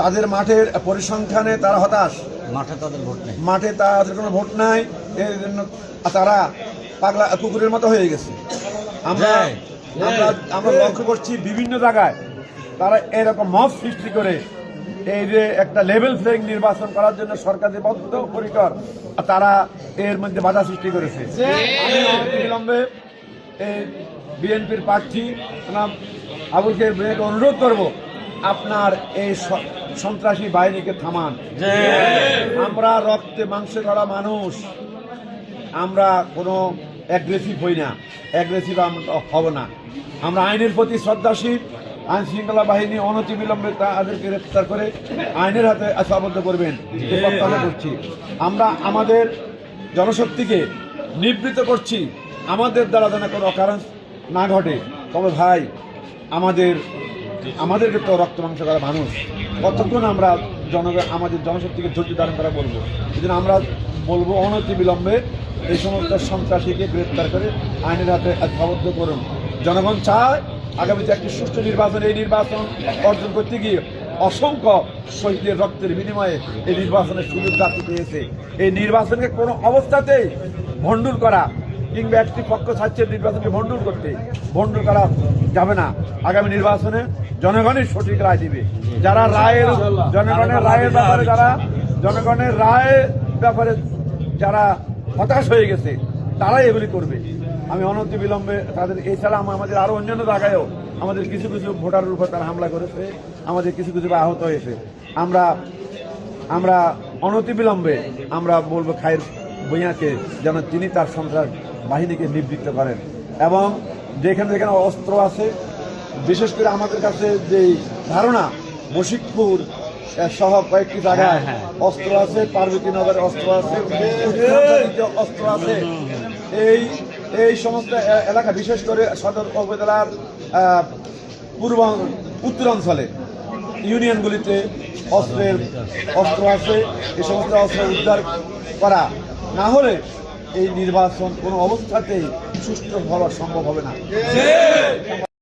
তাদের মাঠের পরিসংখ্যানে তারা হতাশ, মাঠে তাদের কোনো ভোট নাই, এর জন্য তারা পাগলা কুকুরের মতো হয়ে গেছে। আমরা লক্ষ্য করছি বিভিন্ন জায়গায় তারা এরকম মব সৃষ্টি করে এই যে একটা লেভেল প্লেইং নির্বাচন করার জন্য সরকার যে বদ্ধপরিকর, তারা এর মধ্যে বাধা সৃষ্টি করেছে। আমি অবিলম্বে এই বিএনপির প্রার্থী আবুল খায়ের ভূঁইয়াকে অনুরোধ করব, আপনার এই সন্ত্রাসী বাহিনীকে থামান। আমরা রক্তে মাংসে গড়া মানুষ, আমরা কোনো অ্যাগ্রেসিভ হই না, অ্যাগ্রেসিভ আমরা হব না। আমরা আইনের প্রতি শ্রদ্ধাশীল। আইন শৃঙ্খলা বাহিনী অনতিবিলম্বে তাদেরকে গ্রেফতার করে আইনের হাতে আবদ্ধ করবেন প্রত্যাশা করছি। আমরা আমাদের জনশক্তিকে নিবৃত্ত করছি, আমাদের দ্বারা যেন কোনো অকারণ না ঘটে। তবে ভাই, আমাদেরকে তো রক্ত মাংস করা মানুষ, কতক্ষণ আমরা আমাদের জনশক্তিকে ধৈর্য ধারণ করা বলবো। এই জন্য আমরা বলবো অনতিবিলম্বে এই সমস্ত সন্ত্রাসীকে গ্রেপ্তার করে আইনের হাতে আবদ্ধ করুন। জনগণ চায় আগামীতে একটি সুষ্ঠু নির্বাচন। এই নির্বাচন অর্জন করতে গিয়ে অসংখ্য শহীদের রক্তের বিনিময়ে এই নির্বাচনের সুযোগ প্রাপ্তি পেয়েছে। এই নির্বাচনকে কোনো অবস্থাতেই ভণ্ডুল করা কিংবা একটি পক্ষ চাচ্ছে নির্বাচনকে ভণ্ডুল করা যাবে না। আগামী নির্বাচনে জনগণের সঠিক রায় দিবে। যারা জনগণের রায়ের ব্যাপারে যারা হতাশ হয়ে গেছে, তারাই এগুলি করবে। আমি অনতিবিলম্বে তাদের, এছাড়া আমাদের আরো অন্যান্য জায়গায়ও আমাদের কিছু ভোটারের উপর তারা হামলা করেছে, আমাদের কিছু আহত হয়েছে। আমরা অনতিবিলম্বে আমরা বলবো খায়ের ভূঁইয়াকে যেন তিনি তার সন্ত্রাস বাহিনীকে নিবৃত্ত করেন, এবং যেখানে অস্ত্র আছে, বিশেষ করে আমাদের কাছে যে ধারণা মশিকপুর সহ কয়েকটি জায়গায় অস্ত্র আছে, পার্বতীনগরে অস্ত্র আছে, অস্ত্র আছে। এই সমস্ত এলাকা, বিশেষ করে সদর উপজেলার উত্তরাঞ্চলে ইউনিয়নগুলিতে অস্ত্র আছে। এই সমস্ত অস্ত্র উদ্ধার করা না হলে এই নির্বাচন কোনো অবস্থাতেই সুষ্ঠু হওয়া সম্ভব হবে না।